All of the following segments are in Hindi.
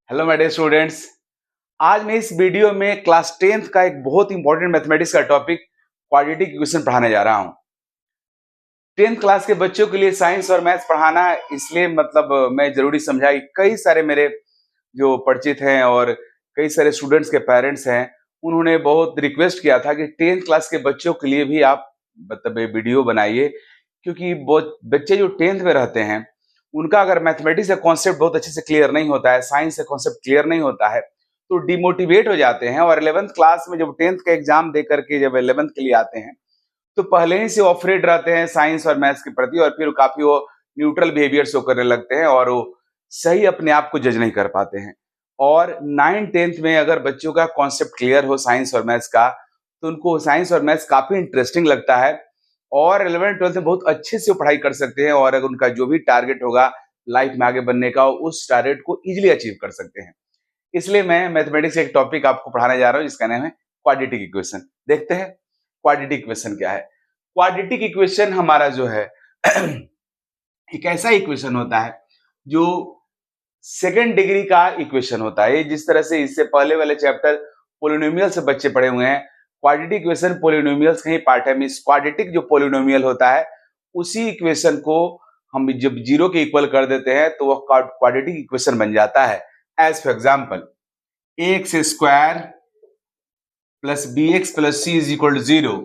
Hello my dear students. आज मैं इस वीडियो में क्लास 10th का एक बहुत इंपॉर्टेंट मैथमेटिक्स का टॉपिक क्वाड्रेटिक इक्वेशन पढ़ाने जा रहा हूं। 10th क्लास के बच्चों के लिए साइंस और मैथ्स पढ़ाना इसलिए मैं जरूरी समझा कि कई सारे मेरे जो परिचित हैं और कई सारे स्टूडेंट्स के पेरेंट्स हैं, उन्होंने बहुत रिक्वेस्ट किया था कि 10th क्लास के बच्चों के लिए भी आप ये वीडियो बनाइए, क्योंकि बहुत बच्चे जो 10th में रहते हैं उनका अगर मैथमेटिक्स का कॉन्सेप्ट बहुत अच्छे से क्लियर नहीं होता है, साइंस का कॉन्सेप्ट क्लियर नहीं होता है, तो डिमोटिवेट हो जाते हैं। और 11th क्लास में जब 10th का एग्जाम दे करके जब 11th के लिए आते हैं तो पहले ही से अफ्रेड रहते हैं साइंस और मैथ्स के प्रति, और फिर काफी वो न्यूट्रल बिहेवियर शो करने लगते हैं और वो सही अपने आप को जज नहीं कर पाते हैं। और 9th-10th में अगर बच्चों का कॉन्सेप्ट क्लियर हो साइंस और मैथ्स का, तो उनको साइंस और मैथ्स काफी इंटरेस्टिंग लगता है और 11th-12th में बहुत अच्छे से पढ़ाई कर सकते हैं, और अगर उनका जो भी टारगेट होगा लाइफ में आगे बनने का, उस टारगेट को इजीली अचीव कर सकते हैं। इसलिए मैं मैथमेटिक्स एक टॉपिक आपको पढ़ाने जा रहा हूं जिसका नाम है क्वाड्रेटिक इक्वेशन। देखते हैं क्वाड्रेटिक इक्वेशन क्या है। क्वाड्रेटिक इक्वेशन हमारा जो है एक ऐसा इक्वेशन होता है जो सेकेंड डिग्री का इक्वेशन होता है। जिस तरह से इससे पहले वाले चैप्टर पोलिनोमियल से बच्चे पढ़े हुए हैं, क्वाड्रेटिक इक्वेशन पोलिनोमियल्स का ही पार्ट है। मींस क्वाड्रेटिक जो पोलिनोमियल होता है उसी इक्वेशन को हम जब जीरो के इक्वल कर देते हैं तो वह क्वाड्रेटिक इक्वेशन बन जाता है। As for example, x square plus b x plus c is equal to 0,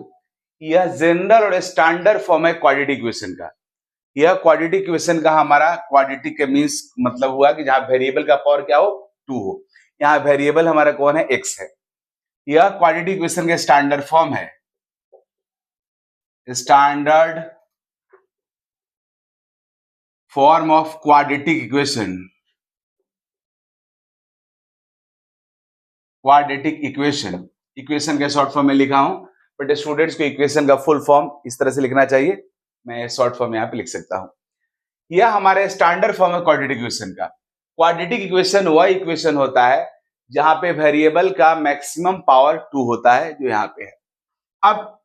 यह जनरल और स्टैंडर्ड फॉर्म है क्वाड्रेटिक इक्वेशन का। यह क्वाड्रेटिक इक्वेशन का हमारा क्वाड्रेटिक का मींस मतलब हुआ कि जहां वेरिएबल का पावर क्या हो, 2 हो। यहाँ वेरिएबल हमारा कौन है, x है। यह क्वाड्रेटिक इक्वेशन का स्टैंडर्ड फॉर्म है, standard form of quadratic equation. Quadratic equation, equation के शॉर्ट फॉर्म में लिखा हूं, बट स्टूडेंट्स को इक्वेशन का फुल फॉर्म इस तरह से लिखना चाहिए। मैं शॉर्ट फॉर्म यहाँ पे लिख सकता हूं। यह हमारे स्टैंडर्ड फॉर्म है क्वाड्रेटिक इक्वेशन का। क्वाड्रेटिक इक्वेशन वह इक्वेशन होता है जहां पे वेरिएबल का मैक्सिमम पावर 2 होता है, जो यहाँ पे है। अब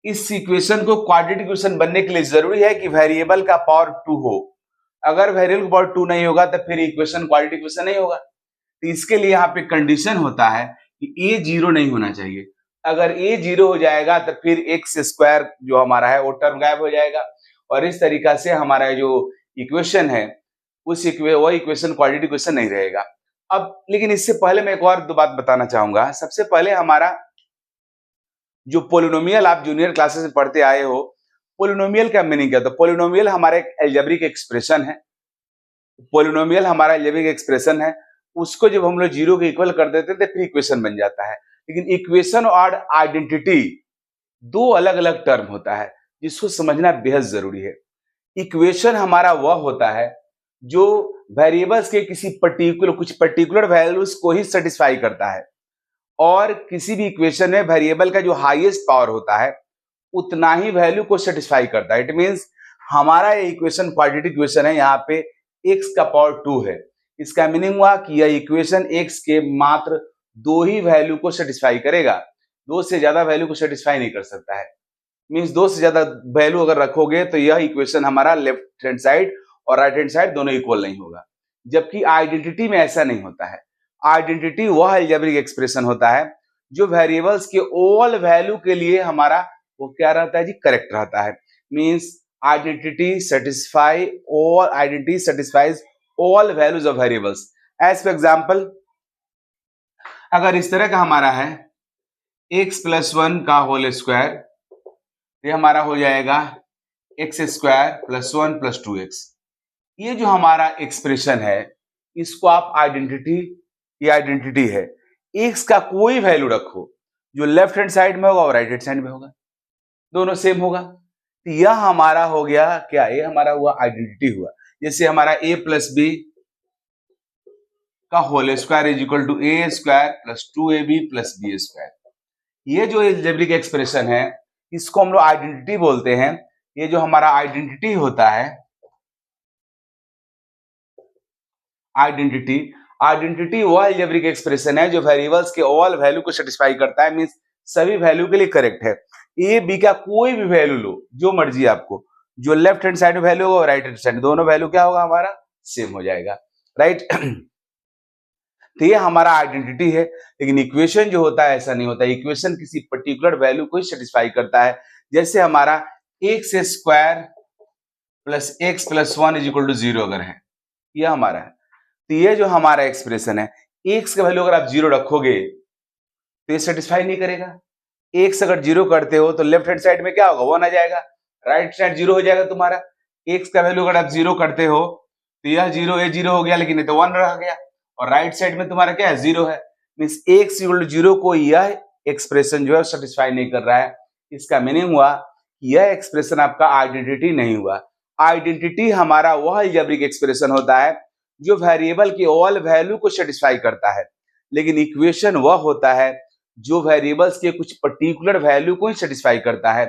इस इक्वेशन को क्वाड्रेटिक इक्वेशन बनने के लिए जरूरी है कि वेरिएबल का पावर 2 हो। अगर वेरिएबल का पावर 2 नहीं होगा तो फिर इक्वेशन क्वाड्रेटिक इक्वेशन नहीं होगा। तो इसके लिए यहाँ पे कंडीशन होता है कि a 0 नहीं होना चाहिए। अगर a 0 हो जाएगा तो फिर एक्स स्क्वायर जो हमारा है वो टर्म गायब हो जाएगा, और इस तरीका से हमारा जो इक्वेशन है वह इक्वेशन क्वाड्रेटिक इक्वेशन नहीं रहेगा। अब लेकिन इससे पहले मैं एक और दो बात बताना चाहूंगा। सबसे पहले हमारा जो पोलिनोमियल आप जूनियर क्लासेस में पढ़ते आए हो, पोलिनोमियल का मीनिंग क्या? तो पोलिनोमियल हमारा एक अलजेब्रिक एक्सप्रेशन है। पोलिनोमियल हमारा अलजेब्रिक एक्सप्रेशन है, उसको जब हम लोग 0 के इक्वल कर देते हैं तो फिर इक्वेशन बन जाता है। लेकिन इक्वेशन और आइडेंटिटी दो अलग अलग टर्म होता है, जिसको समझना बेहद जरूरी है। इक्वेशन हमारा वह होता है जो वेरिएबल्स के किसी कुछ पर्टिकुलर वैल्यूज को ही सेटिस्फाई करता है, और किसी भी इक्वेशन में वेरिएबल का जो हाईएस्ट पावर होता है उतना ही वैल्यू को सेटिस्फाई करता है। इट मींस हमारा ये इक्वेशन क्वाड्रेटिक इक्वेशन है, यहाँ पे x का पावर 2 है। इसका मीनिंग हुआ कि यह इक्वेशन x के मात्र 2 ही वैल्यू को सेटिस्फाई करेगा, 2 से ज्यादा वैल्यू को सेटिस्फाई नहीं कर सकता है। मींस 2 से ज्यादा वैल्यू अगर रखोगे तो यह इक्वेशन हमारा लेफ्ट हैंड साइड और राइट हैंड साइड दोनों इक्वल नहीं होगा। जबकि आइडेंटिटी में ऐसा नहीं होता है। आइडेंटिटी वह अलजेब्रिक एक्सप्रेशन होता है जो वेरिएबल्स के ऑल वैल्यू के लिए हमारा वो क्या रहता है जी, करेक्ट रहता है। Means identity satisfies all values of variables. As for example, अगर इस तरह का हमारा है x प्लस 1 का होल स्क्वायर, ये हमारा हो जाएगा x square plus 1 plus 2x। ये जो हमारा एक्सप्रेशन है इसको आप आइडेंटिटी है। x का कोई वैल्यू रखो, जो लेफ्ट हैंड साइड में होगा और राइट हैंड साइड में होगा, दोनों सेम होगा। तो यह हमारा हो गया क्या, ये हमारा हुआ आइडेंटिटी हुआ। जैसे हमारा a प्लस बी का whole square is equal to a square plus 2ab plus b square. ये जो अलजेब्रिक एक्सप्रेशन है इसको हम लोग आइडेंटिटी बोलते हैं। ये जो हमारा आइडेंटिटी होता है, आइडेंटिटी वह अलजेब्रिक एक्सप्रेशन है जो वेरिएबल्स के ऑल वैल्यू को सेटिस्फाई करता है। मींस सभी वैल्यू के लिए करेक्ट है। ए बी का कोई भी वैल्यू लो, जो मर्जी आपको, जो लेफ्ट हैंड साइड में वैल्यू होगा और राइट हैंड साइड, दोनों वैल्यू क्या होगा हमारा, सेम हो जाएगा, राइट। तो ये हमारा आइडेंटिटी है। लेकिन इक्वेशन जो होता है ऐसा नहीं होता, इक्वेशन किसी पर्टिकुलर वैल्यू को ही सेटिस्फाई करता है। जैसे हमारा x square plus x plus 1 is equal to 0 अगर है, ये हमारा है, तो ये जो हमारा एक्सप्रेशन है, एक्स का वैल्यू अगर आप 0 रखोगे तो ये सेटिस्फाई नहीं करेगा। एक्स अगर 0 करते हो तो लेफ्ट हैंड साइड में क्या होगा, 1 आ जाएगा, राइट साइड 0 हो जाएगा तुम्हारा। एक्स का वैल्यू अगर आप 0 करते हो तो यह 0 ये 0 हो गया, लेकिन ये तो 1 रह गया, और राइट साइड में तुम्हारा क्या है, 0 है। मींस एक्स इक्वल टू 0 को यह एक्सप्रेशन जो है सेटिस्फाई नहीं कर रहा है। इसका मीनिंग हुआ यह एक्सप्रेशन आपका आइडेंटिटी नहीं हुआ। आइडेंटिटी हमारा वह अलजेब्रिक एक्सप्रेशन होता है जो वेरिएबल की ऑल वैल्यू को सेटिस्फाई करता है, लेकिन इक्वेशन वह होता है जो वेरिएबल्स के कुछ पर्टिकुलर वैल्यू को ही सेटिस्फाई करता है।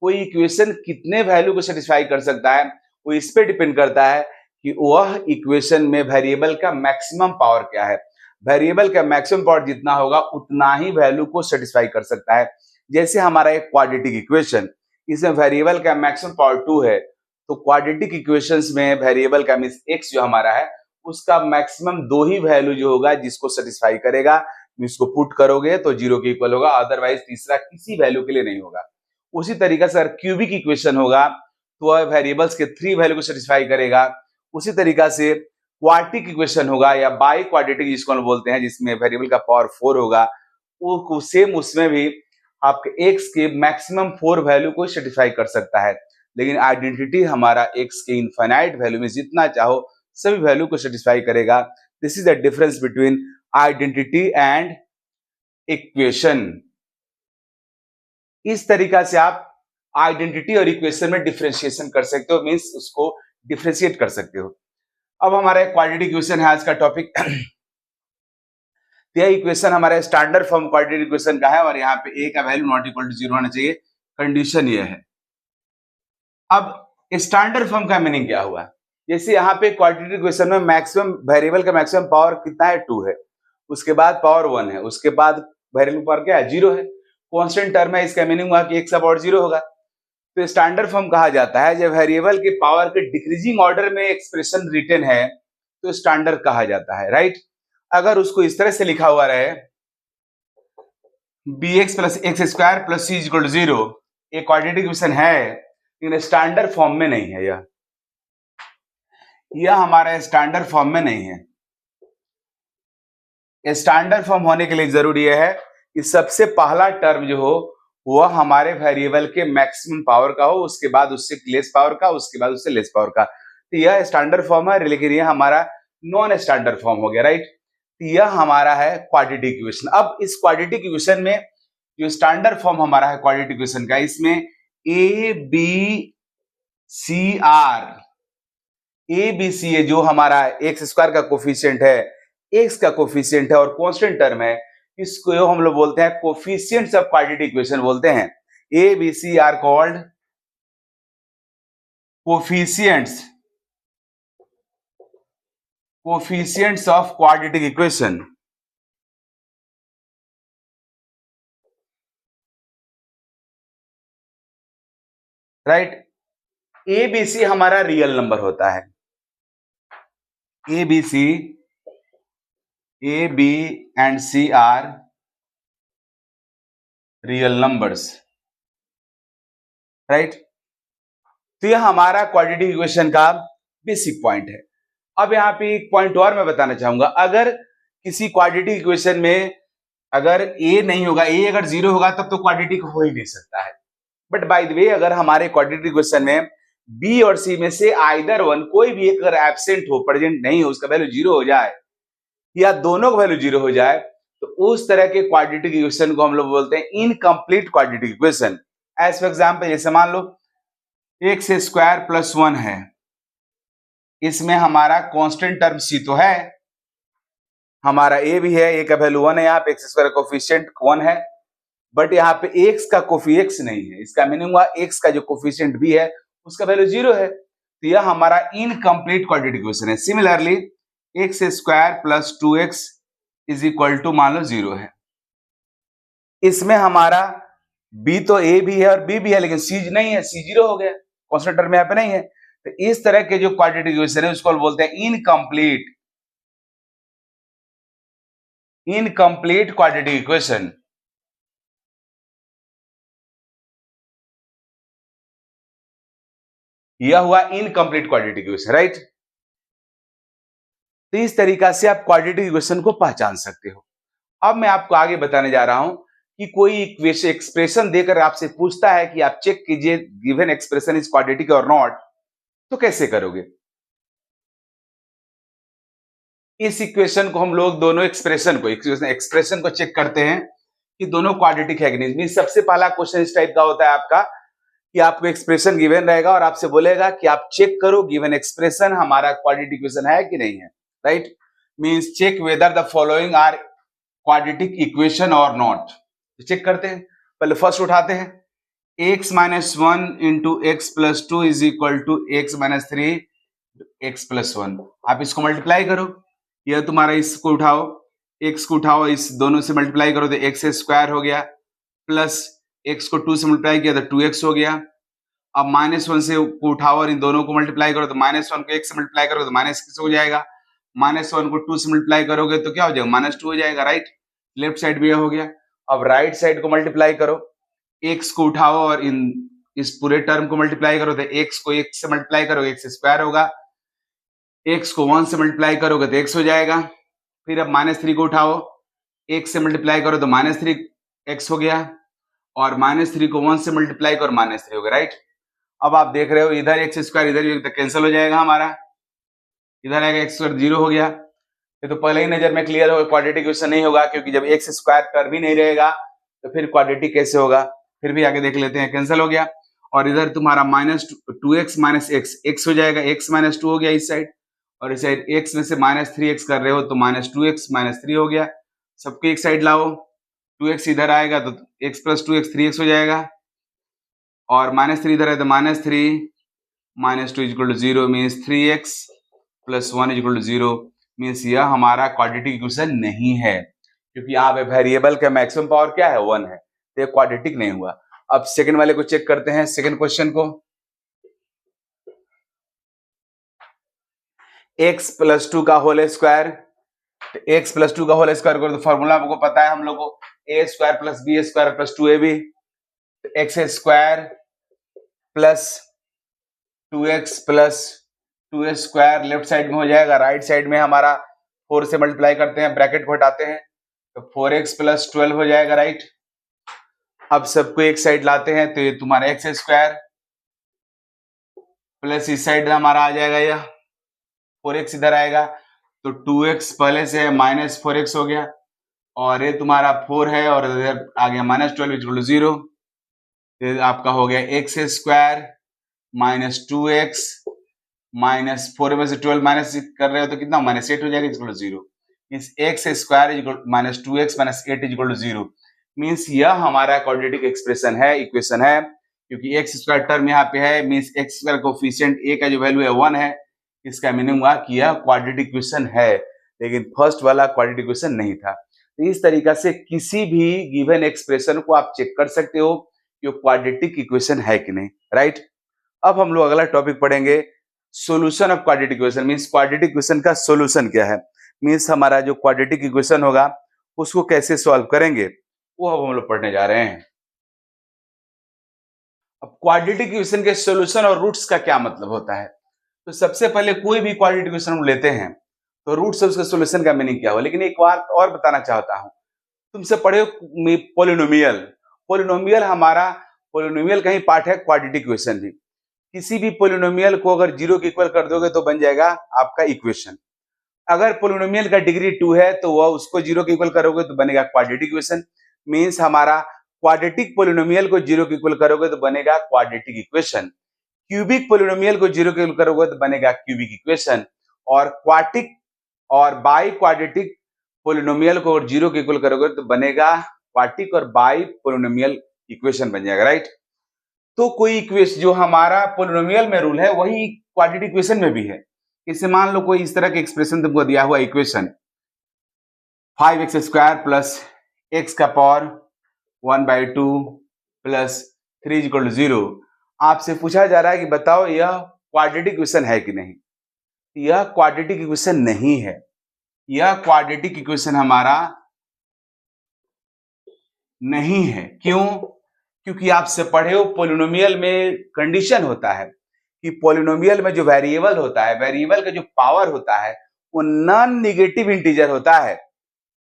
कोई इक्वेशन कितने वैल्यू को सेटिस्फाई कर सकता है, वो इस पे डिपेंड करता है कि वह इक्वेशन में वेरिएबल का मैक्सिमम पावर क्या है। वेरिएबल का मैक्सिमम पावर जितना होगा उतना ही वैल्यू को सेटिस्फाई कर सकता है। जैसे हमारा एक क्वाड्रेटिक इक्वेशन, इसमें वेरिएबल का मैक्सिमम पावर 2 है, तो क्वाड्रेटिक इक्वेशंस में वेरिएबल का मींस x जो हमारा है उसका मैक्सिमम 2 ही वैल्यू जो होगा जिसको सेटिस्फाई करेगा, इसको पुट करोगे तो 0 के इक्वल होगा, अदरवाइज तीसरा किसी वैल्यू के लिए नहीं होगा। उसी तरीके से अगर क्यूबिक इक्वेशन होगा तो वह वेरिएबल्स के 3 वैल्यू को सेटिस्फाई करेगा। उसी तरीका से क्वाड्रेटिक इक्वेशन होगा या बाई क्वाड्रेटिक जिसको हम बोलते हैं, जिसमें वेरिएबल का पावर 4 होगा, वो सेम उसमें भी आपके x के मैक्सिमम 4 वैल्यू को सेटिस्फाई कर सकता है। लेकिन आइडेंटिटी हमारा x के इनफाइनाइट वैल्यू में जितना चाहो सभी वैल्यू को सेटिस्फाई करेगा। This is the difference between identity and equation. इस तरीका से आप आइडेंटिटी और इक्वेशन में डिफरेंशिएशन कर सकते हो, मींस उसको डिफरेंशिएट कर सकते हो। अब हमारा क्वाड्रेटिक इक्वेशन है आज का टॉपिक। यह इक्वेशन हमारे स्टैंडर्ड फॉर्म क्वाड्रेटिक इक्वेशन का है और यहाँ पे a का वैल्यू नॉट इक्वल टू 0 होना चाहिए, कंडीशन ये है। अब स्टैंडर्ड फॉर्म का मीनिंग क्या हुआ, जैसे यहाँ पे क्वाड्रेटिक इक्वेशन में मैक्सिमम वेरिएबल का मैक्सिमम पावर कितना है, 2 है, उसके बाद पावर 1 है, उसके बाद वेरिएबल पावर क्या है, 0 है, कांस्टेंट टर्म है। इसका मीनिंग हुआ कि x का पावर 0 होगा। तो स्टैंडर्ड फॉर्म कहा जाता है जब वेरिएबल के पावर के डिक्रीजिंग ऑर्डर में एक्सप्रेशन रिटन है तो स्टैंडर्ड कहा जाता है, राइट। अगर उसको इस तरह से लिखा हुआ रहे bx plus x square plus c equal to 0, एक क्वाड्रेटिक इक्वेशन है लेकिन स्टैंडर्ड फॉर्म में नहीं है। यह हमारा स्टैंडर्ड फॉर्म में नहीं है। स्टैंडर्ड फॉर्म होने के लिए जरूरी है कि सबसे पहला टर्म जो हो वह हमारे वेरिएबल के मैक्सिमम पावर का हो, उसके बाद उससे लेस पावर का, उसके बाद उससे लेस पावर का। तो यह स्टैंडर्ड फॉर्म है, लेकिन यह हमारा नॉन स्टैंडर्ड फॉर्म हो गया, राइट। तो यह हमारा है क्वाड्रेटिक इक्वेशन। अब इस क्वाड्रेटिक इक्वेशन में जो स्टैंडर्ड फॉर्म हमारा है क्वाड्रेटिक इक्वेशन का, इसमें ए बी सी है जो हमारा एक्स स्क्वायर का कोफिशिएंट है, एक्स का कोफिशिएंट है और कांस्टेंट टर्म है, इसको हम लोग बोलते हैं कोफिशिएंट्स ऑफ क्वाड्रेटिक इक्वेशन बोलते हैं। A b c are called coefficients of quadratic equation, right. A b c हमारा रियल नंबर होता है, a b c, a b and c are real numbers, right. तो यह हमारा क्वाड्रेटिक इक्वेशन का बेसिक पॉइंट है। अब यहाँ पे एक पॉइंट और मैं बताना चाहूंगा, अगर किसी क्वाड्रेटिक इक्वेशन में अगर a नहीं होगा, a अगर 0 होगा तब तो क्वाड्रेटिक हो ही नहीं सकता है। बट बाय द वे अगर हमारे क्वाड्रेटिक इक्वेशन में b और c में से आइदर वन कोई भी एक अगर एब्सेंट हो, प्रेजेंट नहीं हो, उसका वैल्यू 0 हो जाए या दोनों का वैल्यू 0 हो जाए, तो उस तरह के क्वाड्रेटिक इक्वेशन को हम लोग बोलते हैं incomplete quadratic equation. As for example जैसे मान लो एक्स स्क्वायर प्लस 1 है, इसमें हमारा कांस्टेंट टर्म c तो है, हमारा a भी है, a का वैल्यू 1 है, यहाँ पे एक्स स्क्वायर कोफिशिएंट 1 है, बट यहाँ पे x का कोफिशिएंट नहीं है। इसका मीनिंग हुआ x का जो कोफिशिएंट भी है उसका वैल्यू 0 है, तो यह हमारा इनकम्प्लीट क्वाड्रेटिक इक्वेशन है। Similarly x square plus 2x is equal to मान लो 0 है, इसमें हमारा b तो a भी है और b भी है, लेकिन c नहीं है, c 0 हो गया, कांस्टेंट टर्म यहाँ पे नहीं है। तो इस तरह के जो क्वाड्रेटिक इक्वेशन है उसको बोलते हैं इनकम्प्लीट इनकम्प्लीट क्वाड्रेटिक इक्वेशन। यह हुआ इनकम्प्लीट क्वाड्रेटिक इक्वेशन, राइट। तो इस तरीका से आप क्वाड्रेटिक इक्वेशन को पहचान सकते हो। अब मैं आपको आगे बताने जा रहा हूं कि कोई एक्सप्रेशन देकर आपसे पूछता है कि आप चेक कीजिए गिवन एक्सप्रेशन इज क्वाड्रेटिक और नॉट, तो कैसे करोगे। इस इक्वेशन को हम लोग दोनों एक्सप्रेशन को चेक करते हैं कि दोनों क्वाड्रेटिक है कि नहीं। सबसे पहला क्वेश्चन इस टाइप का होता है आपका कि आपको एक्सप्रेशन गिवन रहेगा और आपसे बोलेगा कि आप चेक करो गिवन एक्सप्रेशन हमारा क्वाड्रेटिक इक्वेशन है कि नहीं है, right. Means check whether the following are quadratic equation और नॉट। चेक करते हैं, पहले फर्स्ट उठाते हैं, x minus 1 into x plus 2 is equal to x minus 3 x plus 1। आप इसको मल्टीप्लाई करो, यह तुम्हारा इसको उठाओ, x को उठाओ, इस दोनों से मल्टीप्लाई करो तो एक्स स्क्वायर हो गया, प्लस x को 2 से मल्टीप्लाई किया तो 2x हो गया। अब -1 से उठाओ और इन दोनों को मल्टीप्लाई करो तो -1 को x से मल्टीप्लाई करो तो -6 हो जाएगा, -1 को 2 से मल्टीप्लाई करोगे तो क्या हो जाएगा, -2 हो जाएगा, राइट। लेफ्ट साइड भी यह हो गया। अब राइट साइड को मल्टीप्लाई करो, x को उठाओ और इन इस पूरे टर्म को मल्टीप्लाई करो तो x को 1 से मल्टीप्लाई करोगे एक्स स्क्वायर होगा, x को 1 से मल्टीप्लाई करोगे तो x हो जाएगा। फिर अब -3 को उठाओ, x से मल्टीप्लाई करो तो -3x हो गया, और -3 को 1 से मल्टीप्लाई करो -3 हो गया, राइट। अब आप देख रहे हो इधर एक्स स्क्वायर इधर भी कैंसिल हो जाएगा हमारा, इधर आएगा एक्स स्क्वायर 0 हो गया। ये तो पहले ही नजर में क्लियर होगा क्वाड्रेटिक इक्वेशन नहीं होगा, क्योंकि जब एक्स स्क्वायर टर्म ही नहीं रहेगा तो फिर क्वाड्रेटिक कैसे होगा। फिर भी आगे देख लेते हैं, कैंसिल हो गया। और इधर तुम्हारा -2x माइनस एक्स हो जाएगा, x माइनस 2 हो गया इस साइड, और इस साइड x में से -3x कर रहे हो तो -2x माइनस 3 हो गया। सबको एक साइड लाओ, 2x इधर आएगा तो x प्लस 2x 3x हो जाएगा, और -3 इधर है तो -3 minus 2 equal to 0 means 3x plus 1 equal to 0 means यह हमारा क्वाड्रेटिक इक्वेशन नहीं है, क्योंकि यहाँ पे वेरिएबल का मैक्सिमम पावर क्या है, 1 है, तो ये क्वाड्रेटिक नहीं हुआ। अब सेकंड वाले को चेक करते हैं, सेकंड क्वेश्चन को। x प्लस 2 का होल स्क्वायर, x प्लस 2 का होल स्क्वायर करो तो फॉर्मूला आपको पता है हम लोग को, a square plus b square plus 2ab, x square plus 2x plus 2 square left side में हो जाएगा, राइट साइड में हमारा 4 से मल्टीप्लाई करते हैं, ब्रैकेट को हटाते हैं तो 4x प्लस 12 हो जाएगा, राइट। अब सबको एक साइड लाते हैं तो ये तुम्हारा एक्स स्क्वायर प्लस इस साइड हमारा आ जाएगा, यह 4x इधर आएगा तो 2x पहले से -4x हो गया, और ये तुम्हारा 4 है और इधर आ गया -12 इक्वल टू 0। आपका हो गया x square minus 2x minus 4 में से 12 माइनस कर रहे हो तो कितना -8 हो जाएगा equal to 0। Means x square equal minus 2x minus 8 equal to 0। Means यह हमारा क्वाड्रेटिक एक्सप्रेशन है, इक्वेशन है, क्योंकि एक्स स्क्वायर टर्म यहाँ पे है। Means x square coefficient a का जो वैल्यू है 1 है, इसका मीनिंग हुआ कि यह क्वाड्रेटिक इक्वेशन है, लेकिन फर्स्ट वाला क्वाड्रेटिक इक्वेशन नहीं था। तो इस तरीका से किसी भी गिवन एक्सप्रेशन को आप चेक कर सकते हो कि क्वाड्रेटिक इक्वेशन है कि नहीं, राइट। अब हम लोग अगला टॉपिक पढ़ेंगे, solution of quadratic equation. Means quadratic equation का सॉल्यूशन क्या है, मींस हमारा जो क्वाड्रेटिक इक्वेशन होगा उसको कैसे सॉल्व करेंगे, वो अब हम लोग पढ़ने जा रहे हैं। अब क्वाड्रेटिक इक्वेशन के सॉल्यूशन और रूट्स का क्या मतलब होता है, तो सबसे पहले कोई भी क्वाड्रेटिक इक्वेशन हम लेते हैं तो रूट्स और उसके सॉल्यूशन का मीनिंग क्या हो। लेकिन एक बात और बताना चाहता हूं, तुमसे पढ़े पॉलिनोमियल, पॉलिनोमियल हमारा पॉलिनोमियल का ही पार्ट है क्वाड्रेटिक इक्वेशन भी। किसी भी पॉलिनोमियल को अगर 0 के इक्वल कर दोगे तो बन जाएगा आपका इक्वेशन। अगर पॉलिनोमियल का डिग्री 2 है तो वह उसको 0 के इक्वल करोगे तो बनेगा क्वाड्रेटिक इक्वेशन। मींस हमारा क्वाड्रेटिक पॉलिनोमियल को 0 के इक्वल करोगे तो बनेगा क्वाड्रेटिक इक्वेशन। क्यूबिक पॉलिनोमियल को 0 के इक्वल करोगे तो बनेगा क्यूबिक इक्वेशन। और क्वाटिक और बाई क्वाड्रेटिक पॉलिनोमियल को 0 के इक्वल करोगे तो बनेगा क्वाटिक और बाई पॉलिनोमियल इक्वेशन बन जाएगा, राइट। तो कोई इक्वेशन जो हमारा पॉलिनोमियल में रूल है वही क्वाड्रेटिक इक्वेशन में भी है। इसे मान लो कोई इस तरह के एक्सप्रेशन तुमको दिया हुआ equation 5x square plus x का पावर 1/2 प्लस 3 इक्वल टू 0। आपसे पूछा जा रहा है कि बताओ यह क्वाड्रेटिक इक्वेशन है कि नहीं। यह क्वाड्रेटिक इक्वेशन नहीं है, यह क्वाड्रेटिक इक्वेशन हमारा नहीं है। क्यों? क्योंकि आपसे पढ़े हो पॉलिनोमियल में कंडीशन होता है कि पॉलिनोमियल में जो वेरिएबल होता है, वेरिएबल का जो पावर होता है वो नॉन निगेटिव इंटीजर होता है।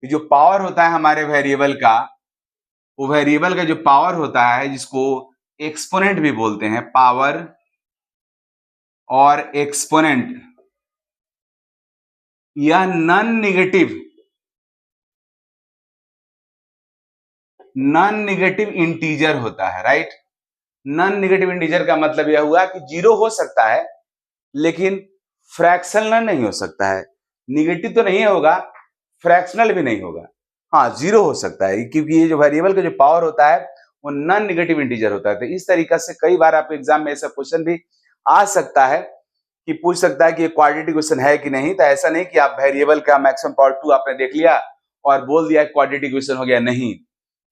जो पावर होता है हमारे वेरिएबल का, वो वेरिएबल का जो पावर होता है जिसको एक्सपोनेंट भी बोलते हैं, पावर और एक्सपोनेंट, यह नॉन निगेटिव इंटीजर होता है, राइट। नॉन निगेटिव इंटीजर का मतलब यह हुआ कि जीरो हो सकता है लेकिन फ्रैक्शनल नहीं हो सकता है। निगेटिव तो नहीं होगा, फ्रैक्शनल भी नहीं होगा, हाँ जीरो हो सकता है, क्योंकि ये जो वेरिएबल का जो पावर होता है वो नॉन निगेटिव इंटीजर होता है। तो इस तरीका से कई बार आप एग्जाम में ऐसा क्वेश्चन भी आ सकता है कि पूछ सकता है कि ये क्वाड्रेटिक इक्वेशन है कि नहीं। तो ऐसा नहीं कि आप वेरिएबल का मैक्सिमम पावर 2 आपने देख लिया और बोल दिया क्वाड्रेटिक इक्वेशन हो गया, नहीं।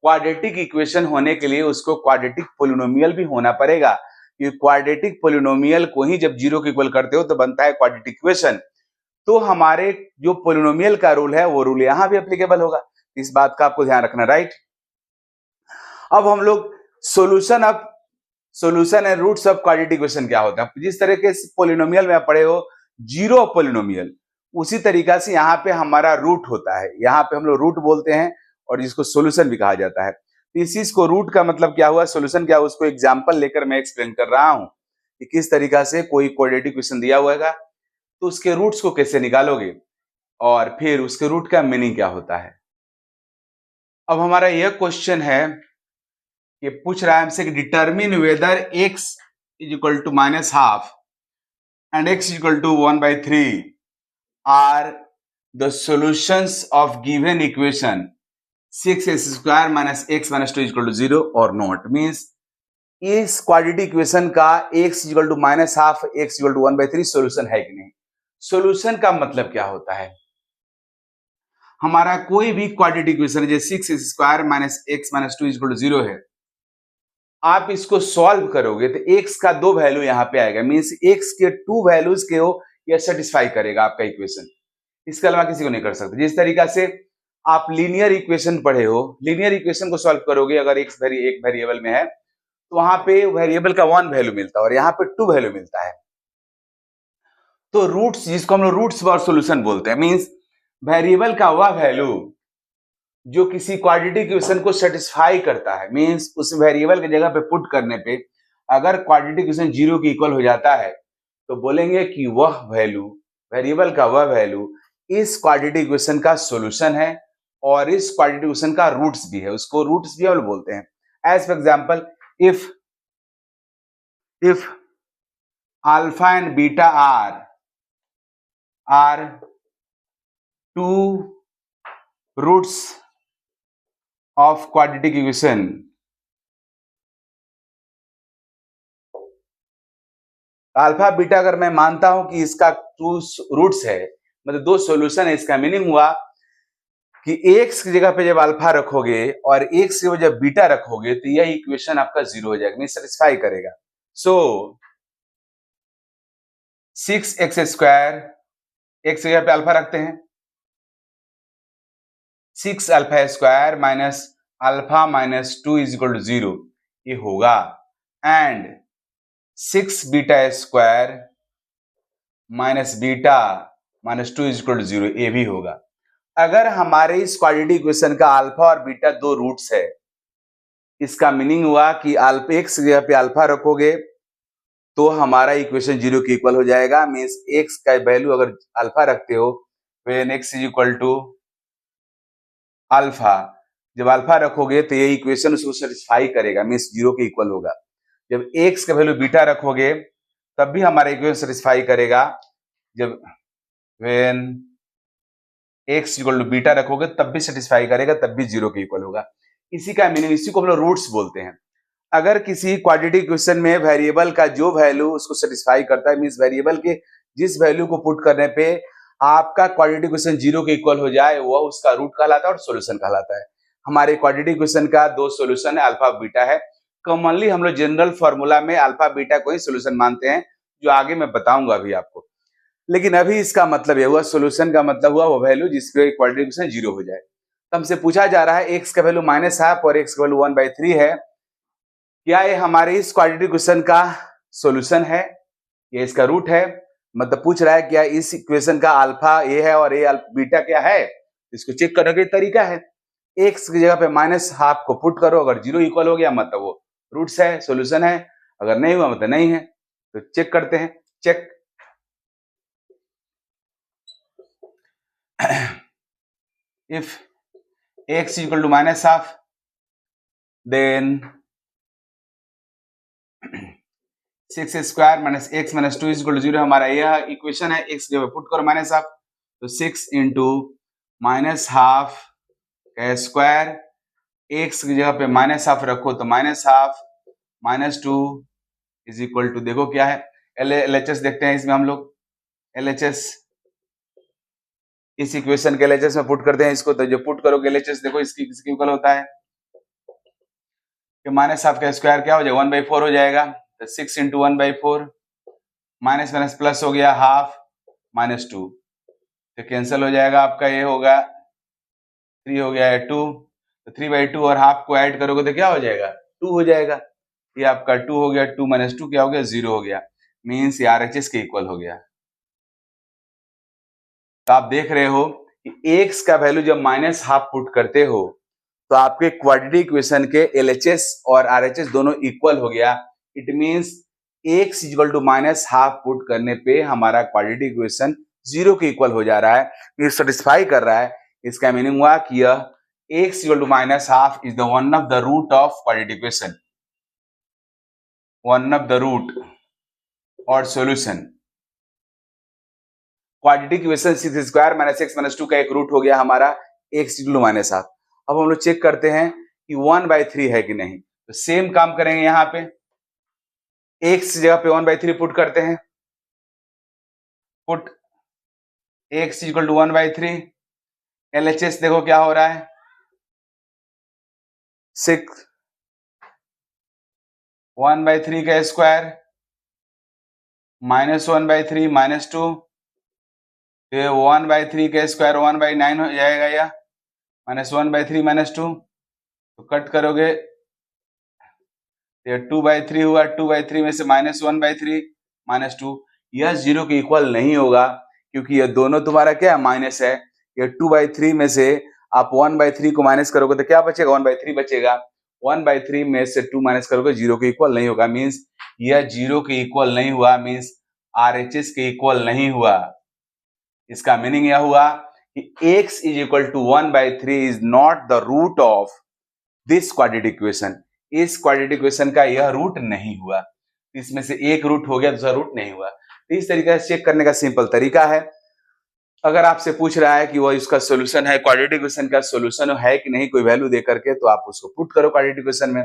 क्वाड्रेटिक इक्वेशन होने के लिए उसको क्वाड्रेटिक पोलिनोमियल भी होना पड़ेगा, क्योंकि क्वाड्रेटिक पोलिनोमियल को ही जब जीरो के इक्वल करते हो तो बनता है क्वाड्रेटिक इक्वेशन। तो हमारे जो पोलिनोमियल का रूल है वो रूल यहां भी एप्लीकेबल होगा। इस बात का आपको ध्यान रखना, राइट। अब हम लोग solution and roots of quadratic equation क्या होता है। जिस तरह के पोलिनोमियल में आप पढ़े हो जीरो ऑफ पोलिनोमियल, उसी तरीका से यहाँ पे हमारा रूट होता है। यहाँ पे हम लोग रूट बोलते हैं और जिसको सोल्यूशन भी कहा जाता है। इस चीज को रूट का मतलब क्या हुआ, सोल्यूशन क्या हुआ, उसको एग्जाम्पल लेकर मैं एक्सप्लेन कर रहा हूं कि किस तरीका से कोई क्वाड्रेटिक इक्वेशन दिया हुआ है तो उसके रूट्स को कैसे निकालोगे और फिर उसके रूट का मीनिंग क्या होता है। अब हमारा यह क्वेश्चन है कि पूछ रहा है हमसे कि determine whether x is equal to -12 and x is equal to 1/3 are the solutions of given equation 6x² - x - 2 equal to 0 और नॉट। मीन्स इस क्वाड्रेटिक इक्वेशन का x equal to -12 x equal to 1/3 solution है कि नहीं। सॉल्यूशन का मतलब क्या होता है, हमारा कोई भी क्वाड्रेटिक इक्वेशन जैसे 6x² - x - 2 इक्वल टू 0 है, आप इसको सॉल्व करोगे तो x का 2 वैल्यू यहाँ पे आएगा। मीन्स x के 2 वैल्यूज के हो यह सेटिस्फाई करेगा आपका इक्वेशन, इसके अलावा किसी को नहीं कर सकते। जिस तरीका से आप लीनियर इक्वेशन पढ़े हो, लीनियर इक्वेशन को सॉल्व करोगे अगर एक वेरिएबल में है तो वहां पे वेरिएबल का 1 वैल्यू मिलता है और यहाँ पे 2 वैल्यू मिलता है। तो रूट्स, जिसको हम लोग रूट्स और सॉल्यूशन बोलते हैं, मीन्स वेरिएबल का वह वैल्यू जो किसी क्वाड्रेटिक इक्वेशन को सेटिस्फाई करता है। मींस उस वेरिएबल की जगह पे पुट करने पे अगर क्वाड्रेटिक इक्वेशन 0 के इक्वल हो जाता है तो बोलेंगे कि वह वैल्यू, वेरिएबल का वह वैल्यू इस क्वाड्रेटिक इक्वेशन का सॉल्यूशन है और इस क्वाड्रेटिक इक्वेशन का रूट्स भी है, उसको रूट्स भी हम बोलते हैं। As for example, if alpha and beta are two roots of quadratic equation, alpha beta अगर मैं मानता हूं कि इसका 2 रूट्स है, मतलब 2 सॉल्यूशन है, इसका मीनिंग हुआ कि x की जगह पे जब अल्फा रखोगे और x की जब बीटा रखोगे तो यह इक्वेशन आपका 0 हो जाएगा, मीन सेटिस्फाई करेगा। सो 6x² x की जगह पे अल्फा रखते हैं, 6 alpha square minus alpha minus 2 is equal to 0 ये होगा, and 6 beta square minus beta minus 2 is equal to 0 ये भी होगा। अगर हमारे इस क्वाड्रेटिक इक्वेशन का अल्फा और बीटा 2 रूट्स है, इसका मीनिंग हुआ कि अल्फा x की जगह पे अल्फा रखोगे तो हमारा इक्वेशन 0 के इक्वल हो जाएगा। मींस x का वैल्यू अगर अल्फा रखते हो when x is equal to alpha, जब अल्फा रखोगे तो ये इक्वेशन उसको सेटिस्फाई करेगा, मींस 0 के इक्वल होगा। जब x का वैल्यू बीटा रखोगे तब भी हमारा इक्वेशन सेटिस्फाई करेगा, जब when x equal to beta रखोगे तब भी सेटिस्फाई करेगा, तब भी 0 के इक्वल होगा। इसी का मीनिंग, इसी को हम लोग रूट्स बोलते हैं। अगर किसी क्वाड्रेटिक इक्वेशन में वेरिएबल का जो वैल्यू उसको सेटिस्फाई करता है, मींस वेरिएबल के जिस वैल्यू को पुट करने पे आपका क्वाड्रेटिक इक्वेशन 0 के इक्वल हो जाए वह उसका रूट कहलाता है और सॉल्यूशन कहलाता है। हमारे क्वाड्रेटिक इक्वेशन का 2 सॉल्यूशन है, अल्फा बीटा है। कॉमनली हम लोग जनरल फॉर्मूला में अल्फा बीटा को ही सॉल्यूशन मानते हैं, जो आगे मैं बताऊंगा अभी आपको। लेकिन अभी इसका मतलब यह हुआ, सॉल्यूशन का मतलब हुआ वो वैल्यू जिसपे क्वाड्रेटिक इक्वेशन 0 हो जाए। तो हमसे पूछा जा रहा है एक्स का वैल्यू -हाफ और एक्स का वैल्यू 1/3 है, क्या ये हमारे इस क्वाड्रेटिक इक्वेशन का सॉल्यूशन है, ये इसका रूट है? मतलब पूछ रहा है क्या इस इक्वेशन का अल्फा ए है और ए बीटा क्या है? इसको चेक करने का तरीका है, एक्स की जगह पे -हाफ को पुट करो, अगर 0 इक्वल हो गया मतलब वो रूट्स है, सॉल्यूशन है, अगर नहीं हुआ मतलब नहीं है। तो चेक करते हैं, check if x equal to -half then 6 square minus x minus 2 is equal to 0 हमारा यह इक्वेशन है। x जब पुट करो -हाफ तो 6 इंटू -हाफ का स्क्वायर, x की जगह पे -हाफ रखो तो -हाफ -2 इज इक्वल टू, देखो क्या है LHS देखते हैं इसमें हम लोग, LHS इस इक्वेशन के LHS में पुट करते हैं इसको, तो जो पुट करोगे LHS देखो इसकी किसके इक्वल होता है कि -हाफ का स्क्वायर क्या हो जाएगा 1/4 हो जाएगा, तो 6 इंटू 1/4 माइनस माइनस प्लस हो गया हाफ -2 तो कैंसिल हो जाएगा आपका, ये होगा 3 हो गया है 2, तो 3/2 और हाफ को ऐड करोगे तो क्या हो जाएगा 2 हो जाएगा, ये आपका 2 हो गया, 2 - 2 क्या हो गया 0 हो गया, मीन्स ये RHS के इक्वल हो गया। तो आप देख रहे हो कि x का वैल्यू जब -हाफ पुट करते हो तो आपके क्वाड्रेटिक इक्वेशन के LHS और RHS दोनों इक्वल हो गया। It means x equal to -half put करने पे हमारा क्वाड्रेटिक इक्वेशन 0 के इक्वल हो जा रहा है, ये सेटिस्फाई कर रहा है। इसका मीनिंग हुआ कि यह x equal to -half is the one of the root of quadratic equation, one of the root और solution. Quadratic equation 6 square minus x minus 2 का एक रूट हो गया हमारा x इक्वल टू -हाफ। अब हम लोग चेक करते हैं कि 1/3 है कि नहीं, तो सेम काम करेंगे यहाँ पे, x की जगह पे 1/3 पुट करते हैं, put x equal to 1/3, LHS देखो क्या हो रहा है 6 1/3 का स्क्वायर -1/3 -2, तो 1/3 का स्क्वायर 1/9 हो जाएगा, या -1/3 -2 तो कट करोगे ये 2/3 हुआ, 2/3 में से -1/3 -2, यह 0 के इक्वल नहीं होगा क्योंकि यह दोनों तुम्हारा क्या है माइनस है। ये 2/3 में से आप 1/3 को माइनस करोगे तो क्या बचेगा 1/3 बचेगा, 1/3 में से 2 माइनस करोगे 0 के इक्वल नहीं होगा, मीन्स यह 0 के इक्वल नहीं हुआ, मीन्स RHS के इक्वल नहीं हुआ। इसका मीनिंग यह हुआ कि x is equal to 1/3 is not the root of this quadratic equation, इस क्वाड्रेटिक इक्वेशन का यह रूट नहीं हुआ, इसमें से एक रूट हो गया दूसरा रूट नहीं हुआ। तो इस तरीके से चेक करने का सिंपल तरीका है। अगर आपसे पूछ रहा है कि वो इसका सॉल्यूशन है, क्वाड्रेटिक इक्वेशन का सॉल्यूशन है कि नहीं कोई वैल्यू दे करके, तो आप उसको पुट करो क्वाड्रेटिक इक्वेशन में।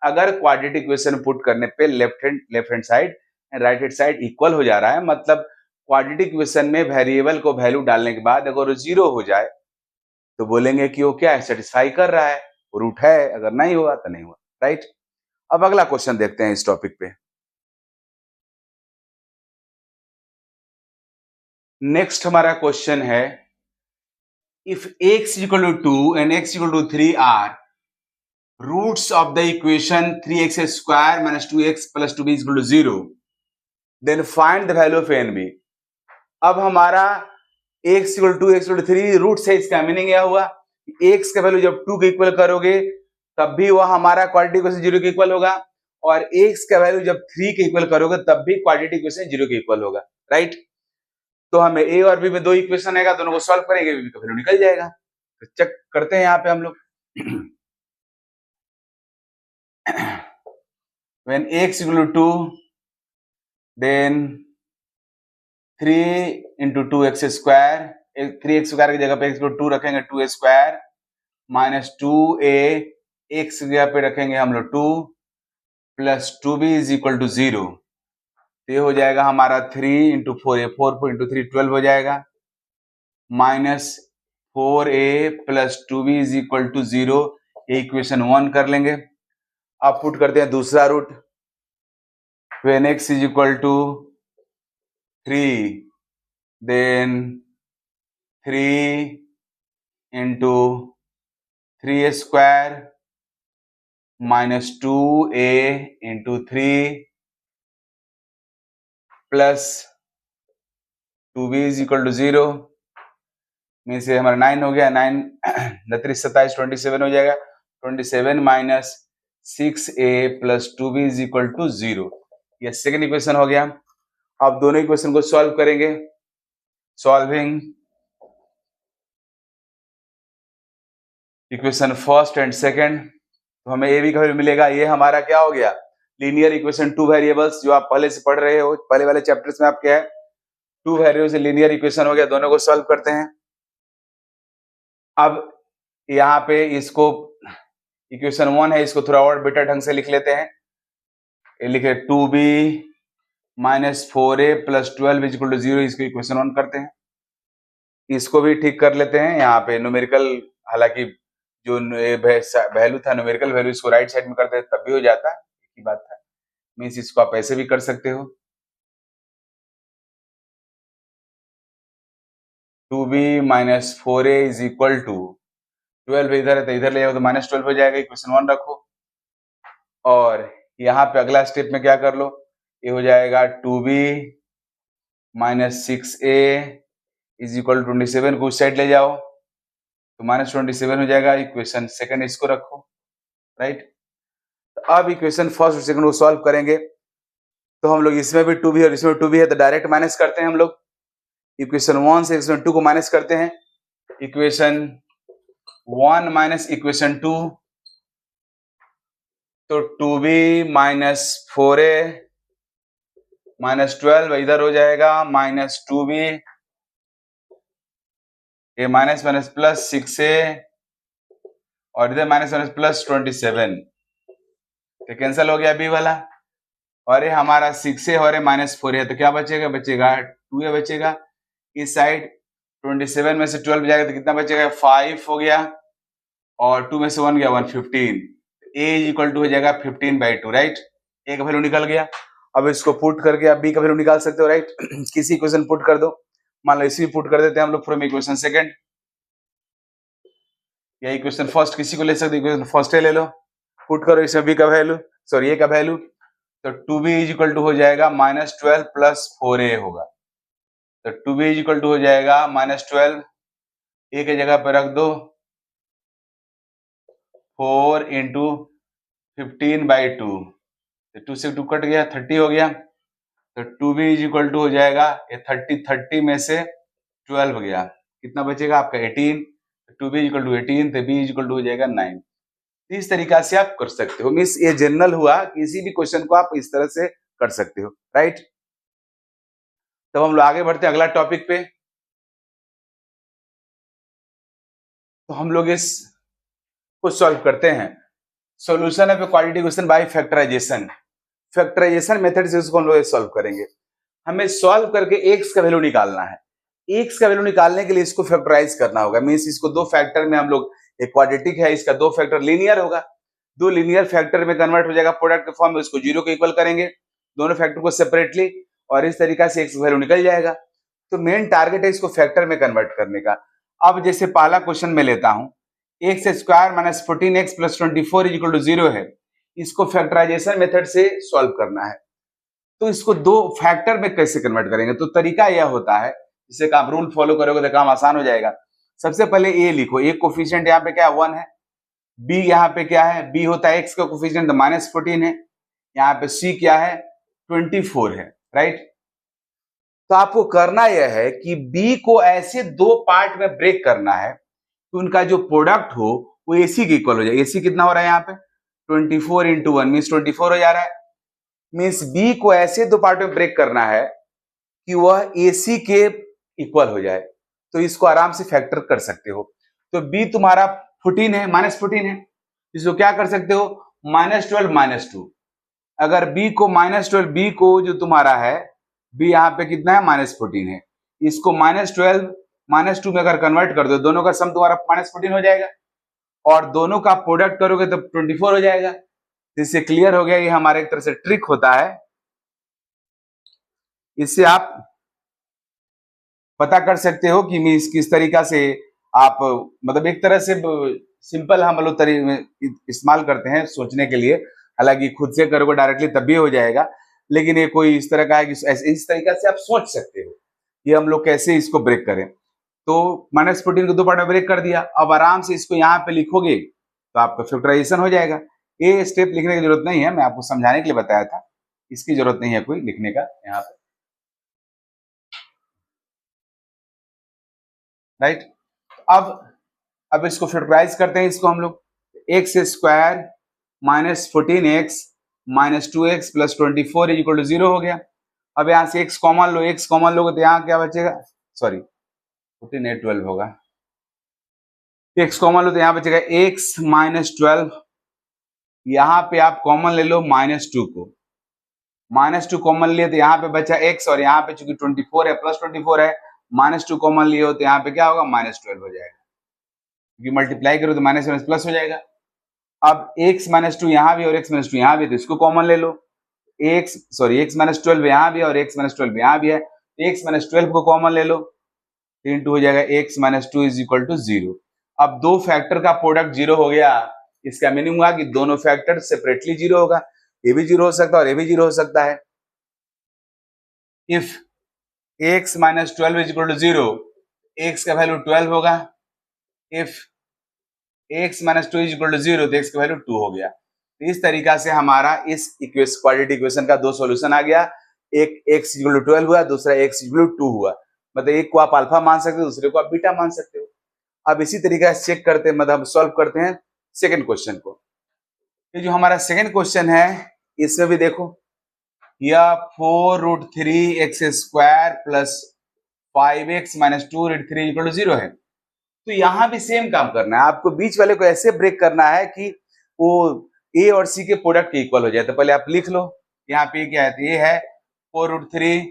अगर क्वाड्रेटिक इक्वेशन पुट करने पे left hand side and right hand side equal हो जा रहा है, मतलब क्वाड्रेटिक इक्वेशन में वेरिएबल को वैल्यू डालने के बाद अगर वो 0 हो जाए तो बोलेंगे कि वो क्या है सेटिस्फाई कर रहा है, रूट है, अगर नहीं हुआ तो नहीं हुआ, राइट। अब अगला क्वेश्चन देखते हैं इस टॉपिक पे। नेक्स्ट हमारा क्वेश्चन है, if x equal to 2 and x equal to 3 are roots of the equation 3x square minus 2x plus 2b equal to 0, then find the value of n b। अब हमारा x equal to 2 x equal to 3 roots है, इसका मीनिंग यह हुआ कि x का वैल्यू जब 2 के इक्वल करोगे तब भी वह हमारा क्वाड्रेटिक इक्वेशन 0 के इक्वल होगा, और x का वैल्यू जब 3 के इक्वल करोगे तब भी क्वाड्रेटिक इक्वेशन 0 के इक्वल होगा, राइट। तो हमें a और b में दो इक्वेशन आएगा, दोनों को सॉल्व करेंगे b का वैल्यू निकल जाएगा। तो चेक करते हैं यहाँ पे हम लोग when x equal to 2 then 3 into 2x square, 3x square की जगह पे x को 2 रखेंगे 2a square minus 2a, x की जगह पे रखेंगे हम लोग 2 plus 2b is equal to 0, तो ये हो जाएगा हमारा 3 इंटू 4a, 4 इंटू 3 12 हो जाएगा, minus 4a plus 2b is equal to 0, ये इक्वेशन 1 कर लेंगे। अब पुट करते हैं दूसरा root, when x is equal to 3 then 3 into 3a² - 2a into 3 plus 2b is equal to 0 में से हमारा 9 हो गया। 9 29 27 27 हो जाएगा। 27 minus 6a plus 2b is equal to 0। ये सेकेंड इक्वेशन हो गया। अब दोनों इक्वेशन को सॉल्व करेंगे। Solving equation first and second, तो हमें ए बी का वैल्यू मिलेगा। ये हमारा क्या हो गया, लीनियर इक्वेशन टू वेरिएबल्स, जो आप पहले से पढ़ रहे हो, पहले वाले चैप्टर्स में आप क्या है, टू वेरिएबल्स लीनियर इक्वेशन हो गया। दोनों को सॉल्व करते हैं। अब यहाँ पे इसको इक्वेशन 1 है, इसको थोड़ा और बेटर ढंग से लिख लेते हैं। ये लिखे 2b - 4a + 12 = 0, इसको इक्वेशन 1 करते हैं। इसको भी ठीक कर लेते हैं। यहाँ पे न्यूमेरिकल, हालांकि जो वैल्यू था न्यूमेरिकल वैल्यू, इसको राइट साइड में करते हैं तब भी हो जाता है, एक ही बात है। मीन्स इसको आप ऐसे भी कर सकते हो। 2b - 4a = 12 इधर है तो इधर ले जाओ तो -12 हो जाएगा। इक्वेशन 1 रखो और यहाँ पे अगला स्टेप में क्या कर लो, ये हो जाएगा 2b - 6a = 27 को उस साइड ले जाओ तो -27 हो जाएगा। इक्वेशन सेकंड इसको रखो, राइट। तो अब इक्वेशन फर्स्ट और सेकंड को सॉल्व करेंगे। तो हम लोग इसमें भी 2b और इसमें 2b है तो डायरेक्ट माइनस करते हैं हम लोग। इक्वेशन 1 से इक्वेशन 2 को माइनस करते हैं। इक्वेशन 1 माइनस इक्वेशन 2, तो 2b - 4a - 12 इधर हो जाएगा, -2b, ये माइनस माइनस प्लस 6a और इधर माइनस माइनस प्लस 27, तो कैंसिल हो गया b वाला। और ये हमारा 6a और ये -4 है तो क्या बचेगा, बचेगा 2a बचेगा। इस साइड 27 में से 12 जाएगा तो कितना बचेगा, 5 हो गया और 2 में से 1 गया 1, 15। a = हो जाएगा 15/2, राइट। a का वैल्यू निकल गया। अब इसको पुट करके आप b का वैल्यू निकाल सकते हो, राइट। किसी इक्वेशन पुट कर दो, मान लो इसी पुट कर देते हैं हम लोग फ्रॉम इक्वेशन सेकंड, या इक्वेशन फर्स्ट, किसी को ले सकते हो, इक्वेशन फर्स्ट ले लो, पुट करो इसमें b का वैल्यू, सॉरी a का वैल्यू, तो 2b = हो जाएगा -12 + 4a होगा। तो 2b = हो जाएगा -12, a के जगह पर रख दो 4 × 15/2, तो 2 से 2 कट गया, 30 हो गया। तो 2b = हो जाएगा, ये 30 में से 12 गया, कितना बचेगा आपका 18। 2b = 18, तो b = हो जाएगा 9। इस तरीका से आप कर सकते हो। मीन्स ये जनरल हुआ, किसी भी क्वेश्चन को आप इस तरह से कर सकते हो, राइट। तब हम लोग आगे बढ़ते हैं अगला टॉपिक पे। तो हम लोग इस को सॉल्व करते हैं। Solution of quadratic equation by factorization. Factorization method से इसको हम लोग सॉल्व करेंगे। हमें सॉल्व करके x का वैल्यू निकालना है। x का वैल्यू निकालने के लिए इसको फैक्टराइज करना होगा। मीन्स इसको दो फैक्टर में हम लोग, एक क्वाड्रेटिक है, इसका दो फैक्टर लीनियर होगा, दो लीनियर फैक्टर में कन्वर्ट हो जाएगा प्रोडक्ट के फॉर्म में, उसको 0 के इक्वल करेंगे दोनों फैक्टर को सेपरेटली, और इस तरीका से x वैल्यू निकल जाएगा। तो मेन टारगेट है इसको फैक्टर में कन्वर्ट करने का। अब जैसे पहला क्वेश्चन में लेता हूं, x² - 14x + 24 = 0 है, इसको फैक्टराइजेशन मेथड से सॉल्व करना है। तो इसको दो फैक्टर में कैसे कन्वर्ट करेंगे, तो तरीका यह होता है, जिसे आप रूल फॉलो करोगे तो काम आसान हो जाएगा। सबसे पहले a लिखो, a कोफिशिएंट यहाँ पे क्या है 1 है, b यहाँ पे क्या है, b होता है x का कोफिशिएंट तो -14 है, यहाँ पे c क्या है 24 है, राइट। तो आपको करना यह है कि b को ऐसे दो पार्ट में ब्रेक करना है कि उनका जो प्रोडक्ट हो वो ac के इक्वल हो जाए। ac कितना हो रहा है यहाँ पे 24 × 1 मीन्स 24 हो जा रहा है। मीन्स b को ऐसे दो पार्ट में ब्रेक करना है कि वह ac के इक्वल हो जाए। तो इसको आराम से फैक्टर कर सकते हो। तो b तुम्हारा 14 है, -14 है, इसको क्या कर सकते हो -12 -2। अगर b को -12, b को जो तुम्हारा है b यहाँ पे कितना है -14 है, इसको -12 -2 में अगर कन्वर्ट कर दो, दोनों का सम तुम्हारा -14 हो जाएगा और दोनों का प्रोडक्ट करोगे तो 24 हो जाएगा। इससे क्लियर हो गया, ये हमारे एक तरह से ट्रिक होता है, इससे आप पता कर सकते हो कि मीन्स किस तरीका से आप, मतलब एक तरह से सिंपल हम लोग इस्तेमाल करते हैं सोचने के लिए, हालांकि खुद से करोगे डायरेक्टली तब भी हो जाएगा, लेकिन ये कोई इस तरह का है कि इस तरीका से आप सोच सकते हो कि हम लोग कैसे इसको ब्रेक करें। तो -14 को 2 पार्ट में ब्रेक कर दिया, अब आराम से इसको यहाँ पे लिखोगे तो आपका फैक्टराइजेशन हो जाएगा। ये स्टेप लिखने की जरूरत नहीं है, मैं आपको समझाने के लिए बताया था, इसकी जरूरत नहीं है कोई लिखने का यहाँ पे, राइट। अब इसको फैक्टराइज करते हैं, इसको हम लोग x square minus 14x minus 2x plus 24 equal to 0 हो गया। अब यहाँ से x कॉमन लो, x कॉमन लोगे तो यहाँ क्या बचेगा, सॉरी 14 12 होगा, x कॉमन लो तो यहाँ बचेगा x माइनस 12, यहाँ पे आप कॉमन ले लो -2 को, -2 कॉमन लिए तो यहाँ पे बचा x, और यहाँ पे चूंकि 24 है प्लस 24 है, -2 कॉमन लिए हो तो यहाँ पे क्या होगा -12 हो जाएगा, क्योंकि मल्टीप्लाई करो तो माइनस माइनस प्लस हो जाएगा। अब x -2 यहाँ भी और x -2 यहाँ भी, तो इसको कॉमन ले लो, x -12 यहाँ भी और x -12 यहाँ भी है, x -12 को कॉमन ले लो, 3 2 हो जाएगा, x -2 इज इक्वल टू 0। अब दो फैक्टर का प्रोडक्ट 0 हो गया, इसका मीनिंग हुआ कि दोनों फैक्टर सेपरेटली 0 होगा, ये भी 0 हो सकता है और ये भी 0 हो सकता है। If x -12 is equal to 0, x का वैल्यू 12 होगा, if x -2 is equal to 0 तो x का वैल्यू 2 हो गया। तो इस तरीका से हमारा इस क्वाड्रेटिक इक्वेशन का दो सॉल्यूशन आ गया, एक x इक्वल टू 12 हुआ, दूसरा x इक्वल टू 2 हुआ, मतलब एक को आप अल्फा मान सकते हो, दूसरे को आप बीटा मान सकते हो। अब इसी तरीका से चेक करते हैं, मतलब सॉल्व करते हैं सेकंड क्वेश्चन को। ये जो हमारा सेकंड क्वेश्चन है, इसमें भी देखो, यह 4√3x square plus 5x minus 2√3 equal to 0 है। तो यहां भी सेम काम करना है आपको, बीच वाले को ऐसे ब्रेक करना है कि वो a और c के प्रोडक्ट के इक्वल हो जाए। तो पहले आप लिख लो, यहाँ पे क्या है, तो a है 4√3,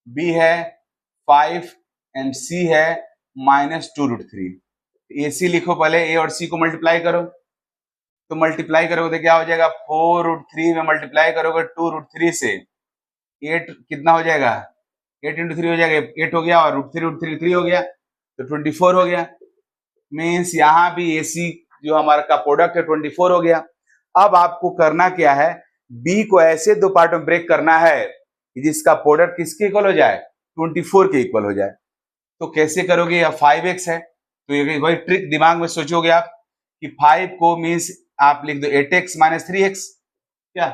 b है 5 एंड c है -2√3। ac लिखो, पहले a और c को मल्टीप्लाई करो, तो मल्टीप्लाई करोगे तो क्या हो जाएगा, 4√3 में मल्टीप्लाई करोगे 2√3 से, 8 कितना हो जाएगा, 8 इंटू 3 हो जाएगा, 8 हो गया, और √3 3 हो गया, तो 24 हो गया। मीन्स यहाँ भी AC जो हमारा का प्रोडक्ट है 24 हो गया। अब आपको करना क्या है, B को ऐसे दो पार्ट में ब्रेक करना है कि जिसका प्रोडक्ट किसके इक्वल हो जाए, 24 के इक्वल हो जाए। तो कैसे करोगे, या 5x है, तो ये वही ट्रिक दिमाग में सोचोगे आप कि 5 को मीन्स आप लिख दो 8x माइनस 3x, क्या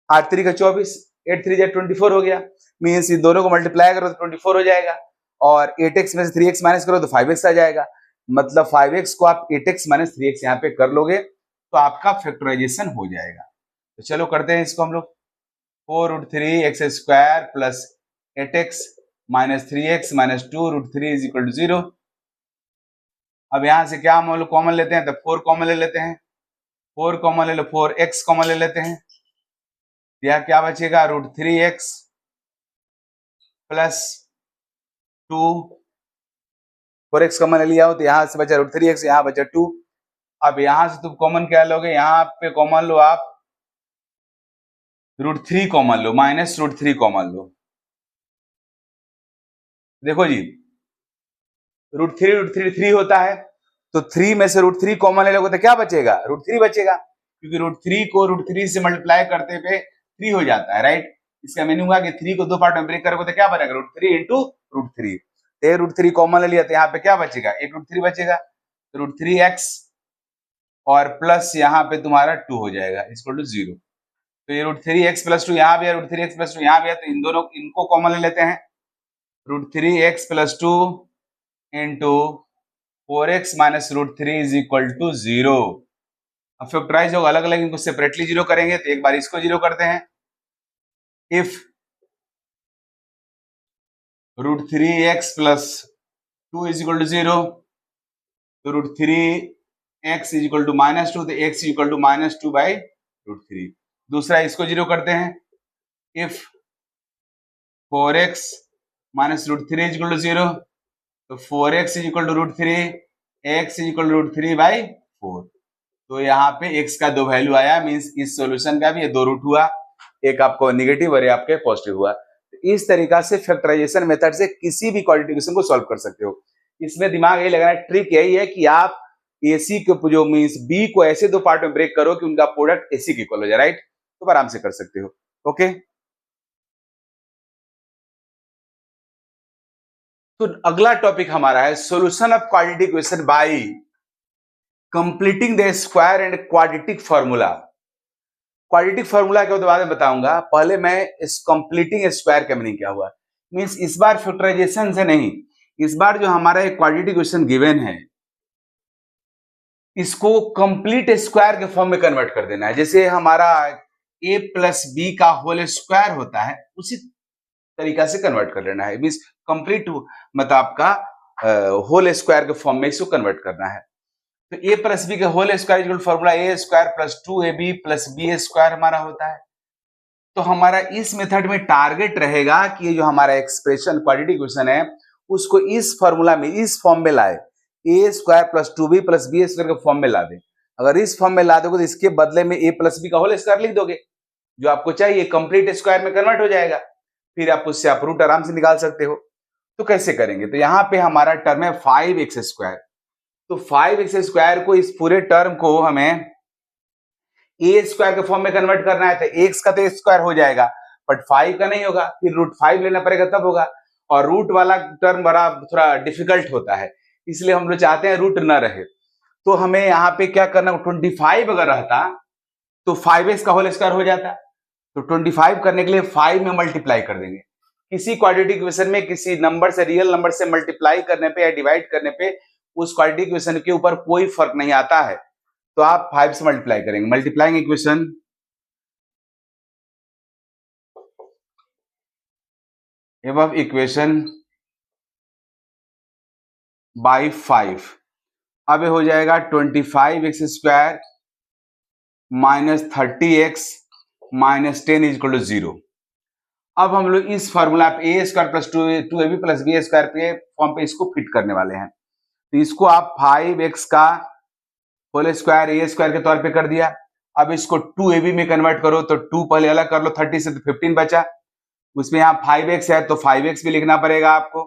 8 3 का 24, 8 3 24 हो गया, मीन्स इन दोनों को मल्टीप्लाई करो तो 24 हो जाएगा, और 8x में से 3x माइनस करो तो 5x आ जाएगा, मतलब 5x को आप 8x माइनस 3x यहाँ पे कर लोगे तो आपका फैक्टराइजेशन हो जाएगा। तो चलो करते हैं इसको हम लोग, 4√3x square plus 8x minus 3x minus 2√3 is equal to 0। अब यहां से क्या हम लोग कॉमन लेते हैं, तो 4 कॉमन ले लेते हैं, 4 कॉमन ले लो, 4x कॉमन ले लेते हैं, यह क्या बचेगा, √3x प्लस 2, 4x कॉमन ले लिया हो तो यहां से बचा √3x, यहां बचा 2। अब यहां से तुम कॉमन क्या लोगे, यहां पे कॉमन लो आप √3 कॉमन लो, -√3 कॉमन लो। देखो जी, √3 3 होता है, तो 3 में से √3 कॉमन ले लोगे तो क्या बचेगा, √3 बचेगा, क्योंकि √3 को √3 से मल्टीप्लाई करते पे 3 हो जाता है, राइट। इसका मीनिंग हुआ कि 3 को दो पार्ट में ब्रेक करोगे तो क्या बनेगा, √3 इंटू √3। √3 कॉमन ले लिया तो यहाँ पे क्या बचेगा, एक √3 बचेगा, √3x और प्लस यहाँ पे तुम्हारा 2 हो जाएगा इक्वल टू 0। तो ये √3x प्लस 2 यहाँ भी है, √3x प्लस 2 यहाँ भी है, तो इन दोनों इनको कॉमन ले लेते हैं, √3x plus 2 into 4x minus √3 is equal to 0। अब फैक्टराइज होगा, अलग अलग इनको सेपरेटली 0 करेंगे, तो एक बार इसको 0 करते हैं, if √3x plus 2 is equal to 0, तो √3x इज इक्वल टू -2, तो x is equal to -2 by √3। दूसरा इसको 0 करते हैं, if 4x minus √3 is equal to 0, तो 4x is equal to √3, x is equal to √3 by 4। तो यहाँ पे x का दो वैल्यू आया, मीन्स इस सॉल्यूशन का भी ये दो रूट हुआ, एक आपको नेगेटिव और आपके पॉजिटिव हुआ। तो इस तरीका से फैक्टराइजेशन मेथड से किसी भी क्वाड्रेटिक इक्वेशन को सॉल्व कर सकते हो। इसमें दिमाग यही लगाना, ट्रिक यही है कि आप AC को जो मीन्स B को ऐसे दो पार्ट में ब्रेक करो कि उनका प्रोडक्ट AC के इक्वल हो जाए, राइट? तो आराम से कर सकते हो। ओके, तो अगला टॉपिक हमारा है solution of quadratic equation bye completing the square and quadratic formula. Quadratic formula के बाद में बताऊंगा, पहले मैं इस कंप्लीटिंग स्क्वायर का मीनिंग क्या हुआ। मींस इस बार फैक्टराइजेशन से नहीं, इस बार जो हमारा एक क्वाड्रेटिक इक्वेशन गिवन है इसको कंप्लीट स्क्वायर के फॉर्म में कन्वर्ट कर देना है। जैसे हमारा a प्लस बी का होल स्क्वायर होता है उसी तरीका से कन्वर्ट कर लेना है। मींस कंप्लीट मतलब आपका होल स्क्वायर के फॉर्म में इसको कन्वर्ट करना है। तो a प्लस बी के whole square equal formula a square plus 2ab plus b square हमारा होता है। तो हमारा इस मेथड में टारगेट रहेगा कि ये जो हमारा एक्सप्रेशन क्वाड्रेटिक इक्वेशन है उसको इस फॉर्मूला में, इस फॉर्म में लाए, a square plus 2b plus b square के फॉर्म में ला दे। अगर इस फॉर्म में ला दोगे तो इसके बदले में a प्लस b का होल स्क्वायर लिख दोगे, जो आपको चाहिए कंप्लीट स्क्वायर में कन्वर्ट हो जाएगा। फिर आप उससे आप रूट आराम से निकाल सकते हो। तो कैसे करेंगे, तो यहाँ पे हमारा टर्म है 5x स्क्वायर। तो 5x स्क्वायर को, इस पूरे टर्म को हमें a स्क्वायर के फॉर्म में कन्वर्ट करना है। तो x का तो स्क्वायर हो जाएगा बट 5 का नहीं होगा, फिर रूट 5 लेना पड़ेगा तब होगा। और रूट वाला टर्म बड़ा थोड़ा डिफिकल्ट होता है, इसलिए हम लोग चाहते हैं रूट न रहे। तो हमें यहाँ पे क्या करना, 25 अगर रहता तो 5x का होल स्क्वायर हो जाता। तो 25 करने के लिए 5 में मल्टीप्लाई कर देंगे। किसी क्वाड्रेटिक इक्वेशन में किसी नंबर से, रियल नंबर से मल्टीप्लाई करने पे या डिवाइड करने पे उस क्वाड्रेटिक इक्वेशन के ऊपर कोई फर्क नहीं आता है। तो आप 5 से मल्टीप्लाई करेंगे। Multiplying equation above equation by 5, अब ये हो जाएगा 25x square minus 30x minus 10 is equal to 0। अब हम लोग इस फॉर्मूला पे a square plus 2ab plus b square पे फॉर्म पे इसको फिट करने वाले हैं। तो इसको आप 5x का होल स्क्वायर a स्क्वायर के तौर पे कर दिया। अब इसको 2ab में कन्वर्ट करो तो 2 पहले अलग कर लो, 30 से तो 15 बचा, उसमें यहाँ 5x है तो 5x भी लिखना पड़ेगा आपको।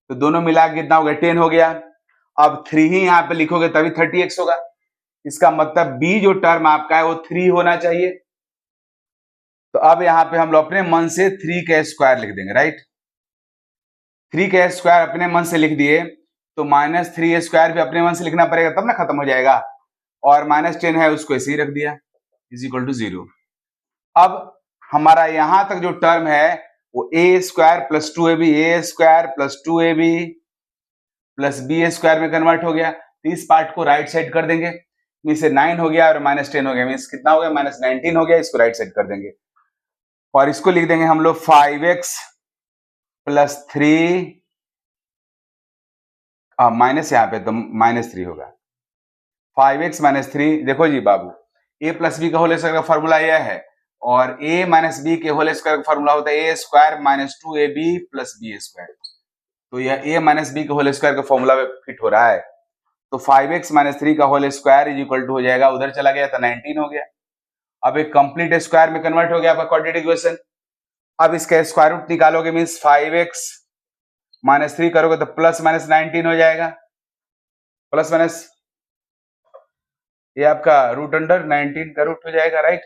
तो दोनों मिला के कितना हो गया, 10 हो गया। अब 3 ही यहाँ पे लिखोगे तभी 30x होगा। इसका मतलब b जो टर्म आपका है वो 3 होना चाहिए। तो अब यहाँ पे हम लोग अपने मन से 3 का स्क्वायर लिख देंगे, राइट? 3 का स्क्वायर अपने मन से लिख दिए तो माइनस 3 स्क्वायर भी अपने मन से लिखना पड़ेगा तब ना खत्म हो जाएगा। और माइनस 10 है उसको ऐसे ही रख दिया, इज इक्वल टू 0। अब हमारा यहां तक जो टर्म है वो a square plus 2ab, a square plus 2ab plus b square में कन्वर्ट हो गया। तो इस पार्ट को राइट साइड कर देंगे, इसे 9 हो गया और माइनस 10 हो गया, मीन्स कितना हो गया, माइनस 19 हो गया। इसको राइट साइड कर देंगे और इसको लिख देंगे हम लोग 5x प्लस 3, माइनस यहाँ पे तो माइनस 3 होगा, 5x माइनस 3। देखो जी बाबू, a प्लस बी का होल स्क्वायर का फॉर्मूला यह है और a माइनस बी के होल स्क्वायर का फॉर्मूला होता है a square minus 2ab plus b square. तो यह a माइनस बी के होल स्क्वायर का फॉर्मूला में फिट हो रहा है। तो 5x माइनस 3 का whole square is equal to हो जाएगा, उधर चला गया तो 19 हो गया। अब एक कंप्लीट स्क्वायर में कन्वर्ट हो गया आपका क्वाड्रेटिक इक्वेशन। अब इसका स्क्वायर रूट निकालोगे, मीन्स 5x माइनस 3 करोगे तो प्लस माइनस 19 हो जाएगा, प्लस माइनस ये आपका रूट अंडर 19 का रूट हो जाएगा, राइट?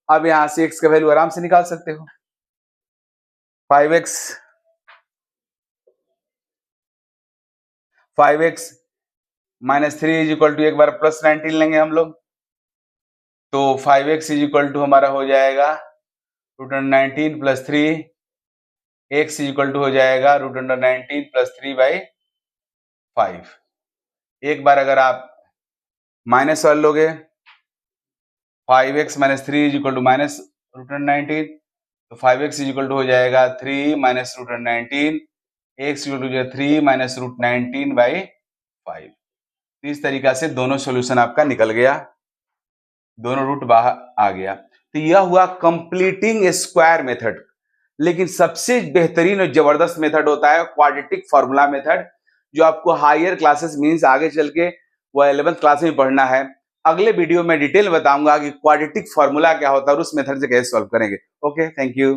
अब यहां से x का वैल्यू आराम से निकाल सकते हो। 5x minus 3 is equal to एक बार प्लस 19 लेंगे हम लोग, तो 5x इज इक्वल टू हमारा हो जाएगा root under 19 plus 3, x is equal to हो जाएगा रूट अंडर 19 प्लस 3 बाई 5। एक बार अगर आप माइनस वाल लोगे 5x minus 3 is equal to minus root under 19, तो 5x इज इक्वल टू हो जाएगा 3 minus root under 19, x equal to 3 minus root 19 by 5। तो इस तरीका से दोनों सॉल्यूशन आपका निकल गया, दोनों रूट बाहर आ गया। तो यह हुआ कंप्लीटिंग स्क्वायर मेथड। लेकिन सबसे बेहतरीन और जबरदस्त मेथड होता है क्वाड्रेटिक फार्मूला मेथड, जो आपको हायर क्लासेस मींस आगे चल के वो 11th क्लास में पढ़ना है। अगले वीडियो में डिटेल बताऊंगा कि क्वाड्रेटिक फार्मूला क्या होता है और उस मेथड से कैसे सॉल्व करेंगे। Okay, thank you.